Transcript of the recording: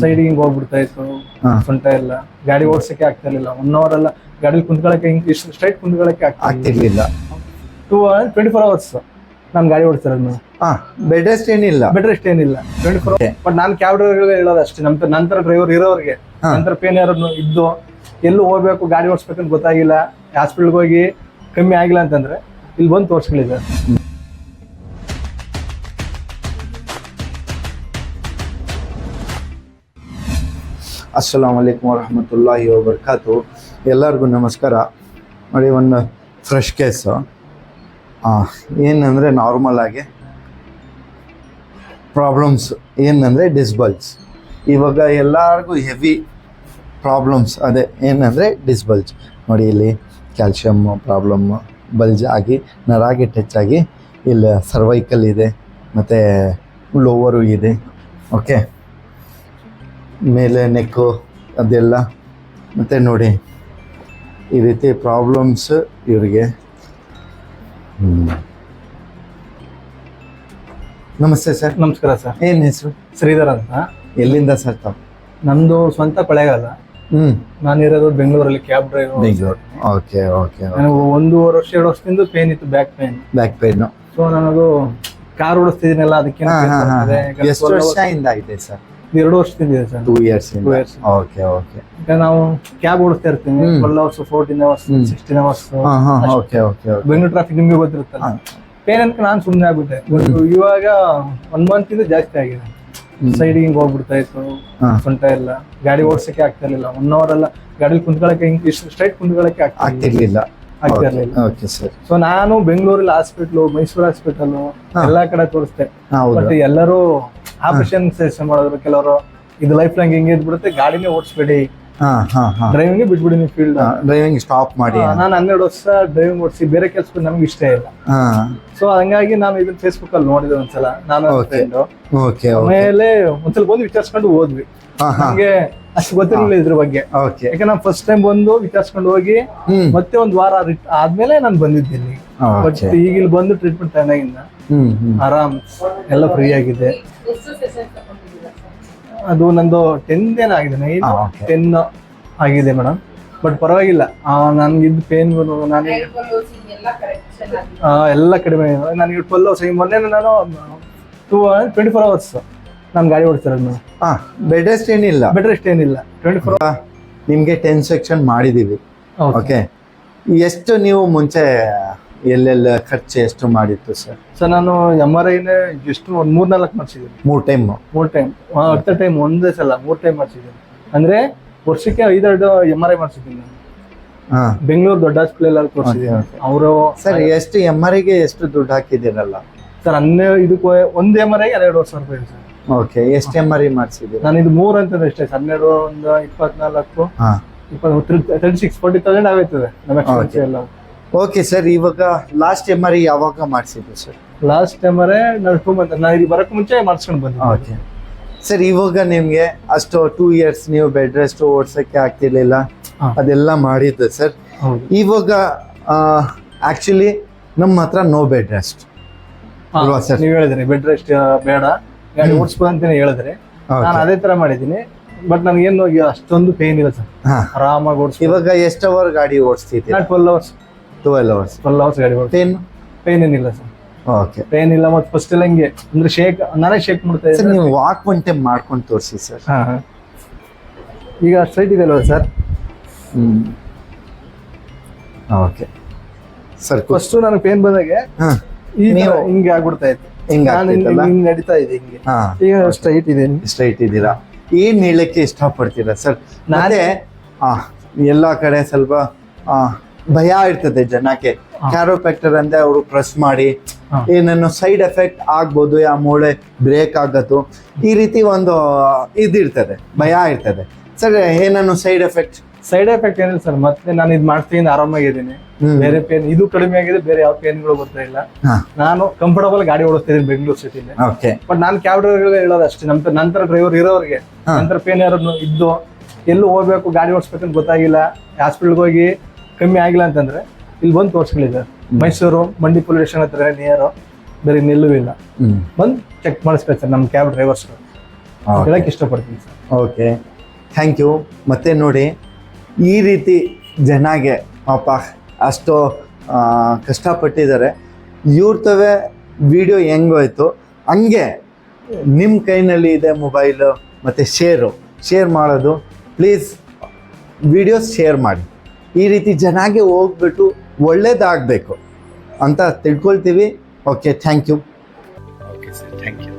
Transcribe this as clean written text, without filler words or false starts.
Side ಹಿಂಗ್ ಹೋಗ್ಬಿಡ್ತಾ ಇತ್ತು, ಸೊಂಟ ಎಲ್ಲ ಗಾಡಿ ಓಡಿಸಕ್ಕೆ ಆಗ್ತಾ ಇರ್ಲಿಲ್ಲ. 1 ಅವರ್ ಎಲ್ಲ ಗಾಡಿ ಕುಂತ್ಕೊಳಕ್ಕೆ ಹಿಂಗ್ ಸ್ಟ್ರೈಟ್ ಕುಂತ್ಕೊಳಕ್ಕೆ ಆಗ್ತಿರ್ಲಿಲ್ಲ. 24 hours ನಾನು ಗಾಡಿ ಓಡಿಸ್ತಿರೋದು. ಬೆಡ್ ರೆಸ್ಟ್ ಏನಿಲ್ಲ, ಬೆಡ್ ರೆಸ್ಟ್ ಏನಿಲ್ಲ 24 hours. ಬಟ್ ನಾನು ಕ್ಯಾಬ್ ಡ್ರೈವರ್ ಹೇಳೋದು ಅಷ್ಟೇ, ನಂತರ ಡ್ರೈವರ್ ಇರೋರಿಗೆ ನಂತರ ಪೇನ್ ಯಾರು ಇದ್ದು ಎಲ್ಲೂ ಹೋಗ್ಬೇಕು ಗಾಡಿ ಓಡಿಸ್ಬೇಕಂತ ಗೊತ್ತಾಗಿಲ್ಲ, ಹಾಸ್ಪಿಟಲ್ಗೆ ಹೋಗಿ ಕಮ್ಮಿ ಆಗಿಲ್ಲ ಅಂತಂದ್ರೆ ಇಲ್ಲಿ ಬಂದು ತೋರಿಸ್ಕೊಳ್ಳಿ ಸರ್. ಅಸ್ಸಲಾಮು ಅಲೈಕುಮ್ ವರಹಮತುಲ್ಲಾಹಿ ವಬರ್ಕಾತು. ಎಲ್ಲರಿಗೂ ನಮಸ್ಕಾರ. ನೋಡಿ, ಒಂದು ಫ್ರೆಶ್ ಕೇಸು. ಏನಂದರೆ ನಾರ್ಮಲ್ ಆಗಿ ಪ್ರಾಬ್ಲಮ್ಸ್ ಏನಂದರೆ ಡಿಸ್ಬಲ್ಸ್. ಇವಾಗ ಎಲ್ಲರಿಗೂ ಹೆವಿ ಪ್ರಾಬ್ಲಮ್ಸ್ ಅದೇ ಏನಂದರೆ ಡಿಸ್ಬಲ್ಸ್. ನೋಡಿ, ಇಲ್ಲಿ ಕ್ಯಾಲ್ಶಿಯಮ್ ಪ್ರಾಬ್ಲಮ್ಮು ಬಲ್ಜ್ ಆಗಿ ನರಾಗಿ ಟಚ್ ಆಗಿ ಇಲ್ಲಿ ಸರ್ವೈಕಲ್ ಇದೆ ಮತ್ತು ಲೋವರು ಇದೆ. ಓಕೆ, ಮೇಲೆ ನೆಕ್ಕು ಅದೆಲ್ಲ. ಮತ್ತು ನೋಡಿ, ಈ ರೀತಿ ಪ್ರಾಬ್ಲಮ್ಸ್ ಇವರಿಗೆ. ನಮಸ್ತೆ ಸರ್. ನಮಸ್ಕಾರ ಸರ್. ಏನು ಹೆಸರು? ಶ್ರೀಧರ್ ಅಂತ. ಎಲ್ಲಿಂದ ಸರ್ ತಾವು? ನಮ್ದು ಸ್ವಂತ ಕೊಳ್ಳೇಗಾಲ. ನಾನಿರೋದು ಬೆಂಗಳೂರಲ್ಲಿ cab driver. Bengaluru. Okay okay. ನನಗೆ 1.5 ವರ್ಷ 2 ವರ್ಷದಿಂದ ಪೇನ್ ಇತ್ತು, ಬ್ಯಾಕ್ ಪೇನ್. ಸೊ ನಾನದು ಕಾರ್ ಓಡಿಸ್ತಿದ್ದೀನಲ್ಲ, ಅದಕ್ಕೆ ಎಷ್ಟು ವರ್ಷದಿಂದ ಇದೆ ಸರ್? 2 ವರ್ಷದಿಂದ ಇದೆ ಸರ್. 2 years. Okay okay. ಈಗ ನಾವು ಕ್ಯಾಬ್ ಓಡಿಸ್ತಾ ಇರ್ತೀವಿ, 12 hours 14 hours 16 hours. Okay okay. Bengaluru traffic ನಿಮ್ಗೆ ಗೊತ್ತಿರುತ್ತಲ್ಲ, ಪೇನ್ ಅಂತ ನಾನು ಸುಮ್ಮನೆ ಆಗ್ಬಿಟ್ಟೆ. ಇವಾಗ 1 month ಇಂದ ಜಾಸ್ತಿ ಆಗಿದೆ. ಸೈಡ್ ಹಿಂಗ್ ಹೋಗ್ಬಿಡ್ತಾ ಇತ್ತು, ಸೊಂಟ ಎಲ್ಲ ಗಾಡಿ ಓಡಿಸಕ್ಕೆ ಆಗ್ತಾ ಇರ್ಲಿಲ್ಲ. 1 hour ಎಲ್ಲ ಗಾಡಿ ಕುಂತ್ಕೊಳಕ್ಕೆ ಹಿಂಗ್ ಸ್ಟ್ರೈಟ್ ಕುಂತ್ಕೊಳಕ್ಕೆ ಆಗ್ತಿರ್ಲಿಲ್ಲ. Okay sir. ಸೊ ನಾನು ಬೆಂಗಳೂರಲ್ಲಿ ಹಾಸ್ಪಿಟ್ಲು, ಮೈಸೂರು ಹಾಸ್ಪಿಟಲ್ ಎಲ್ಲಾ ಕಡೆ ತೋರಿಸ್ತೆ. ಬಟ್ ಎಲ್ಲರೂ ಆಪರೇಷನ್ ಸಜೆಷನ್ ಮಾಡಿದ್ರು. ಕೆಲವರು ಇದು ಲೈಫ್ ಲಾಂಗ್ ಹಿಂಗೆ ಇದ್ಬಿಡುತ್ತೆ, ಗಾಡಿನೇ ಓಡಿಸ್ಬೇಡಿ, ಡ್ರೈವಿಂಗ್ ಬಿಟ್ಬಿಡಿ, ನೀವು ಫೀಲ್ಡ್ ಡ್ರೈವಿಂಗ್ ಸ್ಟಾಪ್ ಮಾಡಿ. ನಾನು 12 ವರ್ಷ ಡ್ರೈವಿಂಗ್ ಓಡಿಸಿ ಬೇರೆ ಕೆಲಸ ನಮ್ಗೆ ಇಷ್ಟ ಇಲ್ಲ. ಸೊ ಹಂಗಾಗಿ ನಾನು ಇದನ್ನ ಫೇಸ್ಬುಕ್ ಅಲ್ಲಿ ನೋಡಿದೆ ಒಂದ್ಸಲ, ನಾನು ಆಮೇಲೆ ಒಂದ್ಸಲ ಬಂದು ವಿಚಾರಿಸ್ಕೊಂಡು ಹೋದ್ವಿ. ನಮ್ಗೆ ಅಷ್ಟು ಗೊತ್ತಿರಲಿಲ್ಲ ಇದ್ರ ಬಗ್ಗೆ. ಯಾಕೆ ನಾನು ಫಸ್ಟ್ ಟೈಮ್ ಬಂದು ವಿಚಾರಿಸ್ಕೊಂಡು ಹೋಗಿ ಮತ್ತೆ 1 ವಾರ ಆದ್ಮೇಲೆ ನಾನು ಬಂದಿದ್ದೀನಿ. ಬಟ್ ಈಗ ಇಲ್ಲಿ ಬಂದು ಟ್ರೀಟ್ಮೆಂಟ್ ಚೆನ್ನಾಗಿಂದ ಆರಾಮ್ ಎಲ್ಲ ಫ್ರೀ ಆಗಿದೆ. ಅದು ನಂದು 10 ಏನಾಗಿದೆ, 10 ಆಗಿದೆ ಮೇಡಮ್. ಬಟ್ ಪರವಾಗಿಲ್ಲ, ನನ್ಗಿದ್ದು ಪೇನ್ ನಾನು ಎಲ್ಲ ಕಡಿಮೆ. ನನಗೆ 12 hours ಮೊನ್ನೆ ನಾನು 24 hours ನಾನು ಗಾಡಿ ಓಡಿಸ್ತಿರೋದು ಮೇಡಮ್. ಬೆಡ್ ರೆಸ್ಟ್ ಏನಿಲ್ಲ, 24 hours. ನಿಮ್ಗೆ 10 section ಮಾಡಿದೀವಿ. ಓಕೆ, ಎಷ್ಟು ನೀವು ಮುಂಚೆ ಎಲ್ಲೆಲ್ಲ ಖರ್ಚು ಎಷ್ಟು ಮಾಡಿತ್ತು ಸರ್? ಸರ್ ನಾನು MRI ಎಷ್ಟು 3-4 ಮಾಡಿಸಿದ್ದೀನಿ. 3 ಟೈಮ್ ಅರ್ಧ ಟೈಮ್ ಒಂದೇ ಸಲ 3 ಟೈಮ್ ಮಾಡಿಸಿದ್ದೀನಿ. ಅಂದ್ರೆ ವರ್ಷಕ್ಕೆ 5 MRI ಮಾಡಿಸಿದ್ದೀನಿ ನಾನು. ಬೆಂಗಳೂರು ದೊಡ್ಡ ಹಾಸ್ಪಿಟಲ್ ಎಲ್ಲ ತೋರಿಸಿದ್ದೀನಿ. ಅವರು ಸರ್ ಎಷ್ಟು MRIಗೆ ಎಷ್ಟು ದುಡ್ಡು ಹಾಕಿದ್ದೀರಲ್ಲ ಸರ್? ಇದಕ್ಕೆ 1 MRI 2,000 ರೂಪಾಯಿ ಸರ್. ಓಕೆ, ಎಷ್ಟು MRI ಮಾಡಿಸಿದ್ದೀರಿ? ನಾನು ಇದು 3 ಅಂತಂದ್ರೆ ಅಷ್ಟೇ. 12 ಒಂದು 24 36-40,000 ಆಗುತ್ತದೆ ನಮ್ಮ ಖರ್ಚು ಎಲ್ಲ. ಓಕೆ ಸರ್, ಇವಾಗ ಲಾಸ್ಟ್ MRI ಯಾವಾಗ ಮಾಡಿಸಿದ್ರು ಸರ್? ಲಾಸ್ಟ್ MRI ನಾನು 2 months, ನಾನು ಇಲ್ಲಿ ಬರೋಕ್ಕೆ ಮುಂಚೆ ಮಾಡಿಸ್ಕೊಂಡು ಬಂದೆ. ಓಕೆ ಸರ್, ಇವಾಗ ನಿಮ್ಗೆ ಅಷ್ಟು 2 years ನೀವು ಬೆಡ್ ರೆಸ್ಟ್ ಓಡ್ಸಕ್ಕೆ ಆಗ್ತಿರ್ಲಿಲ್ಲ, ಅದೆಲ್ಲ ಮಾಡಿದ್ದು ಸರ್. ಇವಾಗ ಆಕ್ಚುಲಿ ನಮ್ಮ ಹತ್ರ ನೋ ಬೆಡ್ ರೆಸ್ಟ್ ಅಲ್ವಾ ಸರ್? ನೀವು ಹೇಳಿದ್ರಿ ಬೆಡ್ ರೆಸ್ಟ್ ಬೇಡ, ಗಾಡಿ ಓಡಿಸ್ಬೋದು ಅಂತಾನೆ ಹೇಳಿದ್ರೆ, ನಾನು ಅದೇ ತರ ಮಾಡಿದ್ದೀನಿ. ಬಟ್ ನನಗೇನು ಅಷ್ಟೊಂದು ಪೇನ್ ಇಲ್ಲ ಸರ್, ಆರಾಮಾಗಿ ಓಡಿಸ್. ಇವಾಗ ಎಷ್ಟು ಅವರ್ ಗಾಡಿ ಓಡಿಸ್ತಿದ್ದೀವಿ? 12 hours ಗಾಡಿ ಓಡಿಸ್. ಪೇನ್ ಏನಿಲ್ಲ ಸರ್. ಓಕೆ, ಪೇನ್ ಇಲ್ಲ. ಮತ್ತೆ ಫಸ್ಟ್ ಎಲ್ಲ ಹಿಂಗೆ ಅಂದ್ರೆ ನಾನೇ ಶೇಕ್ ಮಾಡ್ತಾ ಇದ್ದೆ. ನೀವು ವಾಕ್ 1 ಟೈಮ್ ಮಾಡ್ಕೊಂಡು ತೋರಿಸಿ ಸರ್. ಈಗ ಸ್ಟ್ರೈಟ್ ಇದೆ ಅಲ್ವಾ ಸರ್? ಓಕೆ ಸರ್, ಫಸ್ಟ್ ನನಗೆ ಪೇನ್ ಬಂದಾಗೆ ಹಿಂಗೆ ಆಗ್ಬಿಡ್ತಾ ಇತ್ತು, ಹಿಂಗೆ ನಡೀತಾ ಇದೆ ಹಿಂಗೆ. ಈಗ ಸ್ಟ್ರೈಟ್ ಇದ್ದೀರಾ. ಏನ್ ಹೇಳಕ್ಕೆ ಇಷ್ಟಪಡ್ತೀರಾ ಸರ್? ನಾನೇ ಎಲ್ಲಾ ಕಡೆ ಸ್ವಲ್ಪ ಭಯ ಇರ್ತದೆ ಜನಕ್ಕೆ. ಕ್ಯಾರೋಪ್ಯಾಕ್ಟರ್ ಅಂದ್ರೆ ಅವರು ಪ್ರೆಸ್ ಮಾಡಿ ಏನನ್ನು ಸೈಡ್ ಎಫೆಕ್ಟ್ ಆಗ್ಬೋದು, ಆ ಮೂಳೆ ಬ್ರೇಕ್ ಆಗತ್ತು, ಈ ರೀತಿ ಒಂದು ಇದಿರ್ತದೆ, ಭಯ ಇರ್ತದೆ ಸರ್. ಏನನ್ನು ಸೈಡ್ ಎಫೆಕ್ಟ್ ಏನಿಲ್ಲ ಸರ್. ಮತ್ತೆ ನಾನು ಇದು ಮಾಡ್ತೀನಿ, ಆರಾಮಾಗಿದ್ದೀನಿ. ಬೇರೆ ಪೇನ್ ಇದು ಕಡಿಮೆ ಆಗಿದೆ, ಬೇರೆ ಯಾವ ಪೇನ್ಗಳು ಬರ್ತಾ ಇಲ್ಲ. ನಾನು ಕಂಫರ್ಟಬಲ್ ಗಾಡಿ ಓಡಿಸ್ತಿದ್ದೀನಿ ಬೆಂಗಳೂರು ಸಿಟಿಲಿ. ಬಟ್ ನಾನು ಕ್ಯಾಬ್ ಡ್ರೈವರ್ ಹೇಳೋದು ಅಷ್ಟೇ, ನಂತರ ಡ್ರೈವರ್ ಇರೋರಿಗೆ ನಂತರ ಪೇನ್ ಯಾರು ಇದ್ದು ಎಲ್ಲೂ ಹೋಗ್ಬೇಕು ಗಾಡಿ ಓಡಿಸ್ಬೇಕಂತ ಗೊತ್ತಾಗಿಲ್ಲ, ಹಾಸ್ಪಿಟಲ್ಗೆ ಹೋಗಿ ಕಮ್ಮಿ ಆಗಿಲ್ಲ ಅಂತಂದ್ರೆ ಇಲ್ಲಿ ಬಂದು ತೋರಿಸ್ಕೊಳ್ಳಿ ಸರ್. ಮೈಸೂರು ಮಂಡಿ ಪೊಲೀಸ್ ಸ್ಟೇಷನ್ ಹತ್ರ ನಿಯರು, ಬೇರೆ ಇನ್ನೆಲ್ಲೂ ಇಲ್ಲ. ಬಂದು ಚೆಕ್ ಮಾಡಿಸ್ಕೊಳ್ಳಿ ಸರ್ ನಮ್ಮ ಕ್ಯಾಬ್ ಡ್ರೈವರ್ಸ್. ಹೇಳಕ್ ಇಷ್ಟಪಡ್ತೀನಿ ಸರ್. Okay, thank you. ಮತ್ತೆ ನೋಡಿ, ಈ ರೀತಿ ಜನಗೆ ಪಾಪ ಅಷ್ಟು ಕಷ್ಟಪಟ್ಟಿದ್ದಾರೆ. ಇವ್ರ ತವೇ ವಿಡಿಯೋ ಹೆಂಗೋಯ್ತು ಹಂಗೆ ನಿಮ್ಮ ಕೈನಲ್ಲಿ ಇದೆ ಮೊಬೈಲು ಮತ್ತು ಶೇರ್ ಮಾಡೋದು. ಪ್ಲೀಸ್ ವಿಡಿಯೋಸ್ ಶೇರ್ ಮಾಡಿ. ಈ ರೀತಿ ಜನಗೆ ಹೋಗ್ಬಿಟ್ಟು ಒಳ್ಳೇದಾಗಬೇಕು ಅಂತ ತಿಳ್ಕೊಳ್ತೀವಿ. Okay, thank you. Okay sir, thank you.